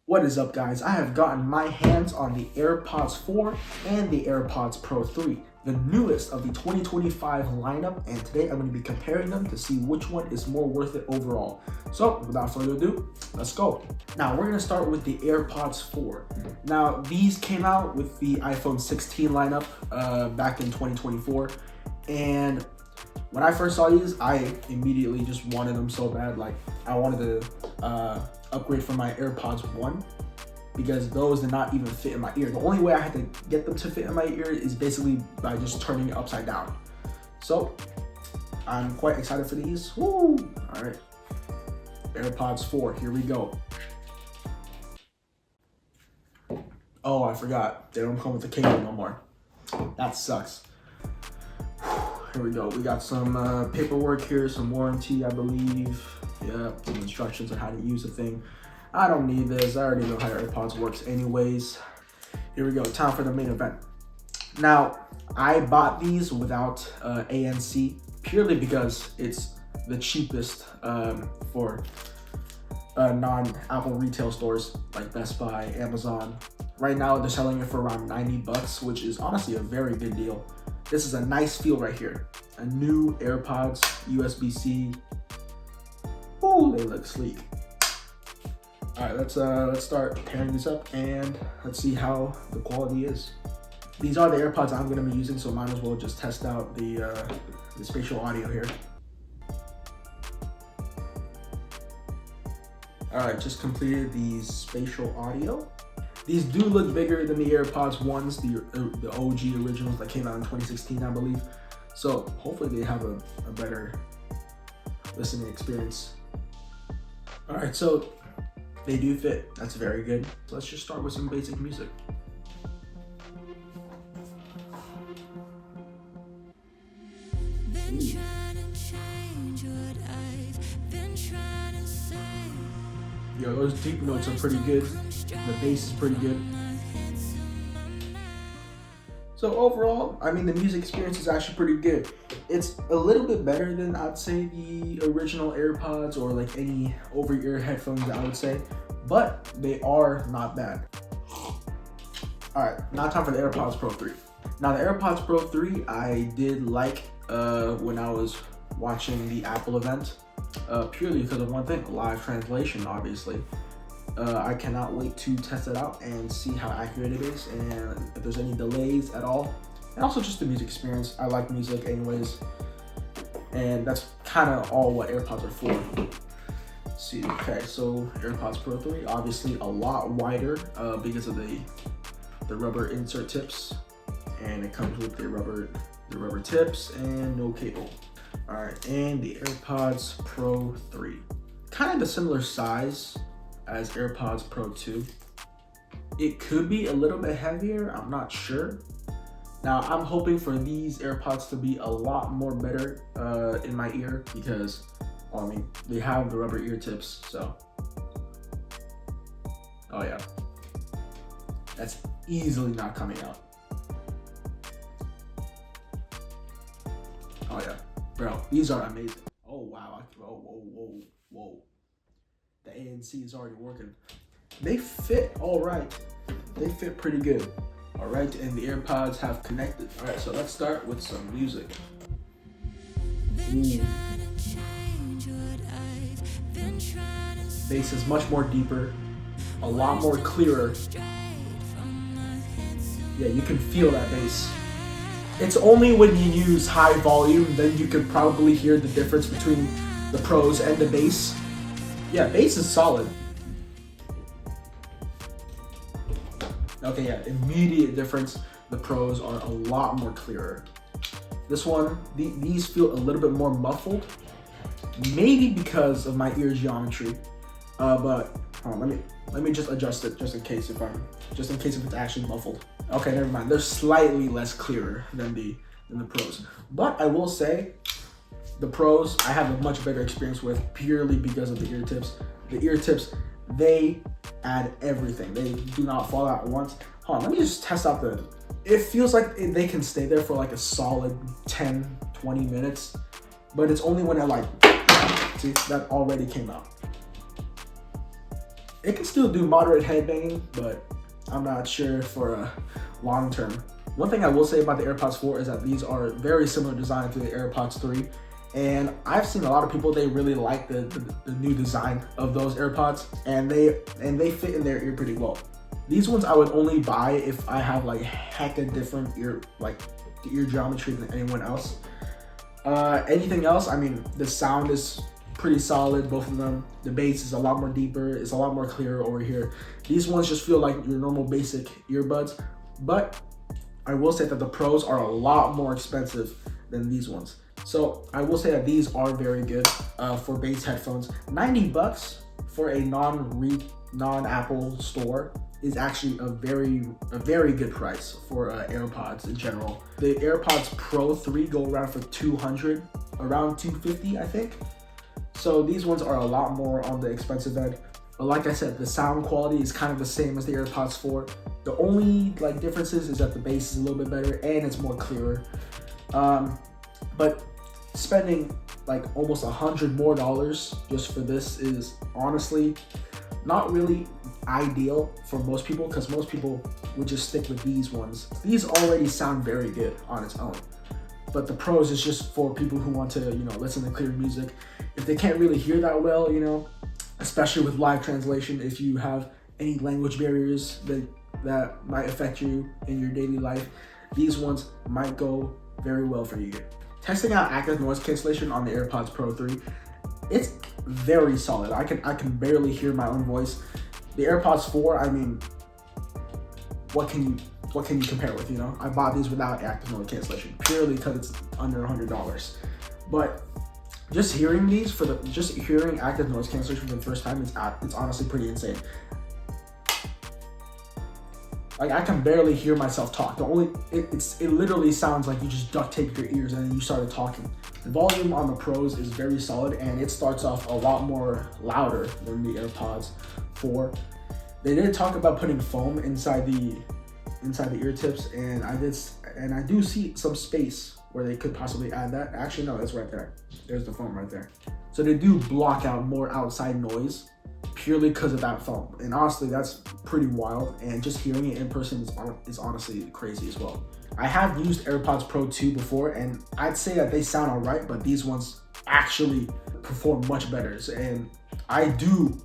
What is up, guys? I have gotten my hands on the AirPods 4 and the AirPods Pro 3, the newest of the 2025 lineup, and today I'm going to be comparing them to see which one is more worth it overall. So without further ado, let's go. Now we're going to start with the AirPods 4. Now these came out with the iPhone 16 lineup back in 2024, and when I first saw these, I immediately just wanted them so bad. Like, I wanted to upgrade from my AirPods 1 because those did not even fit in my ear. The only way I had to get them to fit in my ear is basically by just turning it upside down. So I'm quite excited for these. Woo! All right, AirPods 4, here we go. Oh, I forgot, they don't come with the cable no more. That sucks. Here we go. We got some paperwork here, some warranty, I believe. Yeah, some instructions on how to use the thing. I don't need this. I already know how AirPods works anyways. Here we go. Time for the main event. Now, I bought these without ANC purely because it's the cheapest for non-Apple retail stores like Best Buy, Amazon. Right now, they're selling it for around 90 bucks, which is honestly a very good deal. This is a nice feel right here. A new AirPods USB-C. Ooh, they look sleek. All right, let's start pairing this up and let's see how the quality is. These are the AirPods I'm gonna be using, so might as well just test out the spatial audio here. All right, just completed the spatial audio. These do look bigger than the AirPods 1s, the OG originals that came out in 2016, I believe. So hopefully they have a better listening experience. All right, so they do fit. That's very good. So let's just start with some basic music. Yo, those deep notes are pretty good. The bass is pretty good. So overall, I mean, the music experience is actually pretty good. It's a little bit better than I'd say the original AirPods or like any over-ear headphones, I would say, but they are not bad. All right, now time for the AirPods Pro 3. Now the AirPods Pro 3, I did like when I was watching the Apple event. Purely because of one thing, live translation, obviously. I cannot wait to test it out and see how accurate it is and if there's any delays at all. And also just the music experience. I like music anyways. And that's kind of all what AirPods are for. Let's see, okay, so AirPods Pro 3, obviously a lot wider because of the rubber insert tips. And it comes with the rubber tips and no cable. All right, and the AirPods Pro 3. Kind of a similar size as AirPods Pro 2. It could be a little bit heavier, I'm not sure. Now, I'm hoping for these AirPods to be a lot more better in my ear because, well, I mean, they have the rubber ear tips, so. Oh yeah, that's easily not coming out. Oh yeah. Bro, these are amazing. Oh wow, whoa. The ANC is already working. They fit all right. They fit pretty good. All right, and the AirPods have connected. All right, so let's start with some music. Bass is much more deeper, a lot more clearer. Yeah, you can feel that bass. It's only when you use high volume then you could probably hear the difference between the Pros and the bass. Yeah, bass is solid. Okay, yeah, immediate difference. The Pros are a lot more clearer. This one, these feel a little bit more muffled, maybe because of my ear geometry. But hold on, let me just adjust it just in case if it's actually muffled. Okay, never mind. They're slightly less clearer than the Pros. But I will say, the Pros I have a much better experience with purely because of the ear tips. The ear tips, they add everything. They do not fall out once. Hold on, let me just test out it feels like they can stay there for like a solid 10, 20 minutes. But it's only when I like, see, that already came out. It can still do moderate headbanging, but I'm not sure for a long term. One thing I will say about the AirPods 4 is that these are very similar design to the AirPods 3. And I've seen a lot of people, they really like the new design of those AirPods, and they fit in their ear pretty well. These ones I would only buy if I have like hecka different ear geometry than anyone else. Anything else, I mean, the sound is pretty solid, both of them. The bass is a lot more deeper, it's a lot more clear over here. These ones just feel like your normal basic earbuds, but I will say that the Pros are a lot more expensive than these ones. So I will say that these are very good for bass headphones. 90 bucks for a non-Apple store is actually a very good price for AirPods in general. The AirPods Pro 3 go around for 200, around 250, I think. So these ones are a lot more on the expensive end. But like I said, the sound quality is kind of the same as the AirPods 4. The only like differences is that the bass is a little bit better and it's more clearer. But spending like almost $100 more just for this is honestly not really ideal for most people, because most people would just stick with these ones. These already sound very good on its own, but the Pros is just for people who want to, you know, listen to clear music. If they can't really hear that well, you know, especially with live translation, if you have any language barriers that might affect you in your daily life, these ones might go very well for you. Testing out active noise cancellation on the AirPods Pro 3, it's very solid. I can barely hear my own voice. The AirPods 4, I mean, what can you compare with, you know? I bought these without active noise cancellation purely because it's under $100. But just hearing these just hearing active noise cancellation for the first time, it's honestly pretty insane. Like, I can barely hear myself talk. It literally sounds like you just duct taped your ears and then you started talking. The volume on the Pros is very solid, and it starts off a lot more louder than the AirPods 4. They did talk about putting foam inside the ear tips, and I do see some space where they could possibly add that. Actually, no, it's right there. There's the foam right there. So they do block out more outside noise purely because of that foam. And honestly, that's pretty wild. And just hearing it in person is honestly crazy as well. I have used AirPods Pro 2 before, and I'd say that they sound all right, but these ones actually perform much better. And I do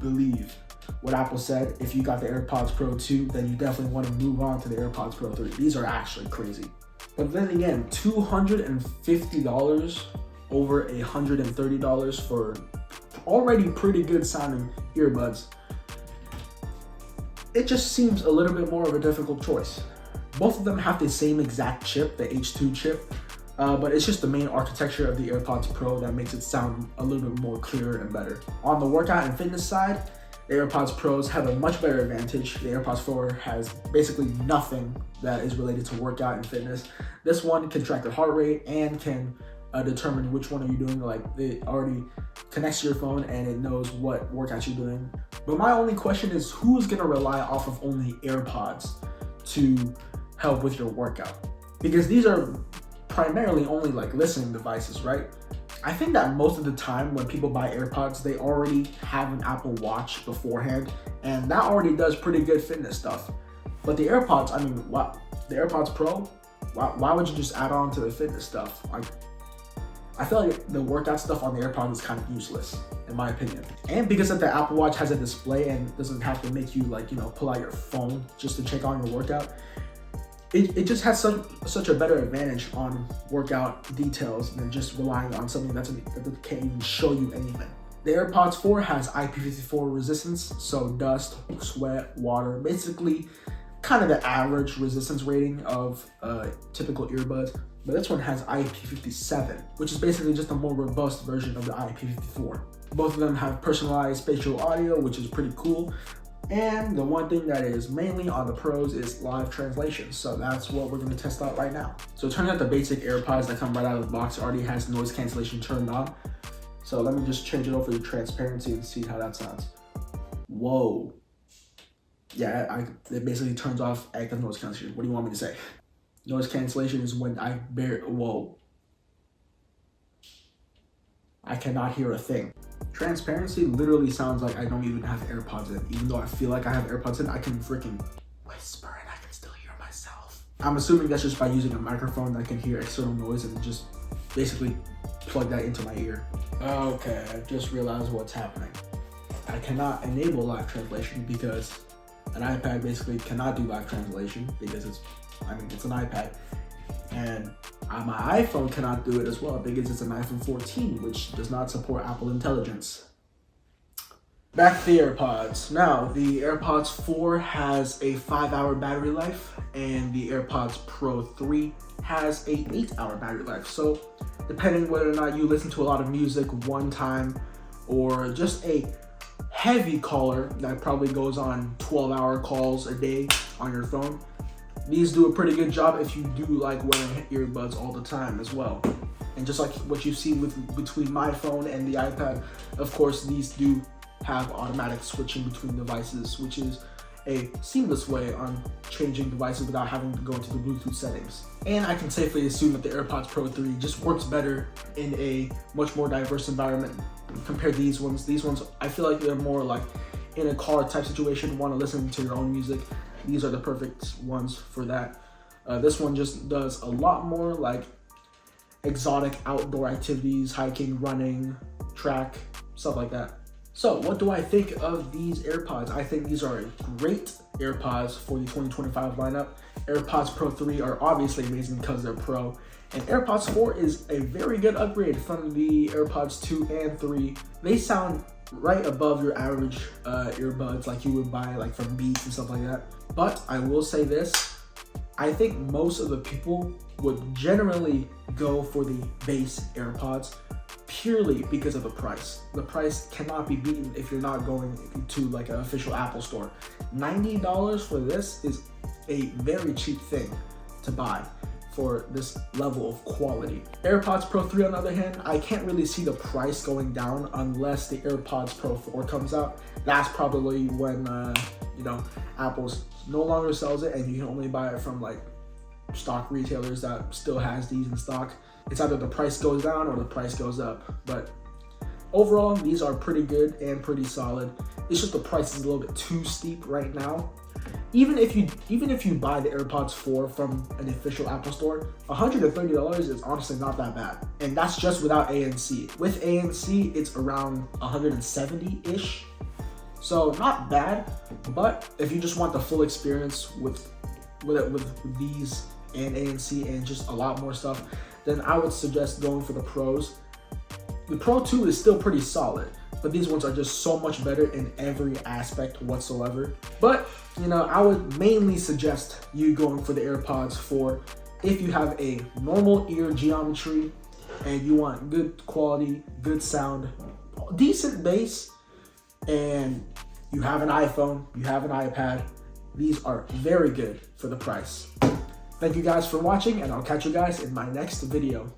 believe what Apple said. If you got the AirPods Pro 2, then you definitely want to move on to the AirPods Pro 3. These are actually crazy. But then again, $250 over $130 for already pretty good sounding earbuds. It just seems a little bit more of a difficult choice. Both of them have the same exact chip, the H2 chip, but it's just the main architecture of the AirPods Pro that makes it sound a little bit more clearer and better. On the workout and fitness side, the AirPods Pros have a much better advantage. The AirPods 4 has basically nothing that is related to workout and fitness. This one can track your heart rate and can determine which one are you doing. Like, it already connects to your phone and it knows what workouts you're doing. But my only question is, who's gonna rely off of only AirPods to help with your workout? Because these are primarily only like listening devices, right? I think that most of the time when people buy AirPods, they already have an Apple Watch beforehand, and that already does pretty good fitness stuff. But the AirPods, I mean, the AirPods Pro, why would you just add on to the fitness stuff? Like, I feel like the workout stuff on the AirPods is kind of useless, in my opinion. And because of the Apple Watch has a display and doesn't have to make you, like, you know, pull out your phone just to check on your workout, it just has such a better advantage on workout details than just relying on something that can't even show you anything. The AirPods 4 has IP54 resistance, so dust, sweat, water, basically kind of the average resistance rating of typical earbuds. But this one has IP57, which is basically just a more robust version of the IP54. Both of them have personalized spatial audio, which is pretty cool. And the one thing that is mainly on the Pros is live translation. So that's what we're gonna test out right now. So it turns out the basic AirPods that come right out of the box already has noise cancellation turned on. So let me just change it over to transparency and see how that sounds. Whoa. Yeah, it basically turns off active noise cancellation. What do you want me to say? Noise cancellation is when whoa. I cannot hear a thing. transparency literally sounds like I don't even have AirPods in. Even though I feel like I have AirPods in, I can freaking whisper and I can still hear myself. I'm assuming that's just by using a microphone that can hear external noise and just basically plug that into my ear. Okay, I just realized what's happening. I cannot enable live translation because an iPad basically cannot do live translation because it's an iPad. And my iPhone cannot do it as well because it's an iPhone 14, which does not support Apple Intelligence. Back to the AirPods. Now, the AirPods 4 has a 5-hour battery life, and the AirPods Pro 3 has a 8-hour battery life. So, depending whether or not you listen to a lot of music one time, or just a heavy caller that probably goes on 12-hour calls a day on your phone, these do a pretty good job if you do like wearing earbuds all the time as well. And just like what you see between my phone and the iPad, of course, these do have automatic switching between devices, which is a seamless way on changing devices without having to go into the Bluetooth settings. And I can safely assume that the AirPods Pro 3 just works better in a much more diverse environment compared to these ones. These ones, I feel like they're more like in a car type situation, want to listen to your own music. These are the perfect ones for that. This one just does a lot more like exotic outdoor activities, hiking, running, track, stuff like that. So what do I think of these AirPods? I think these are great AirPods for the 2025 lineup. AirPods Pro 3 are obviously amazing because they're Pro. And AirPods 4 is a very good upgrade from the AirPods 2 and 3. They sound right above your average earbuds like you would buy like from Beats and stuff like that. But I will say this, I think most of the people would generally go for the base AirPods purely because of the price. The price cannot be beaten if you're not going to like an official Apple store. $90 for this is a very cheap thing to buy for this level of quality. AirPods Pro 3 on the other hand, I can't really see the price going down unless the AirPods Pro 4 comes out. That's probably when Apple's no longer sells it and you can only buy it from like stock retailers that still has these in stock. It's either the price goes down or the price goes up. But overall, these are pretty good and pretty solid. It's just the price is a little bit too steep right now. Even if you buy the AirPods 4 from an official Apple store, $130 is honestly not that bad. And that's just without ANC. With ANC, it's around 170-ish. So not bad, but if you just want the full experience with these and ANC and just a lot more stuff, then I would suggest going for the Pros. The Pro 2 is still pretty solid, but these ones are just so much better in every aspect whatsoever. But, I would mainly suggest you going for the AirPods 4 if you have a normal ear geometry and you want good quality, good sound, decent bass, and you have an iPhone, you have an iPad. These are very good for the price. Thank you guys for watching, and I'll catch you guys in my next video.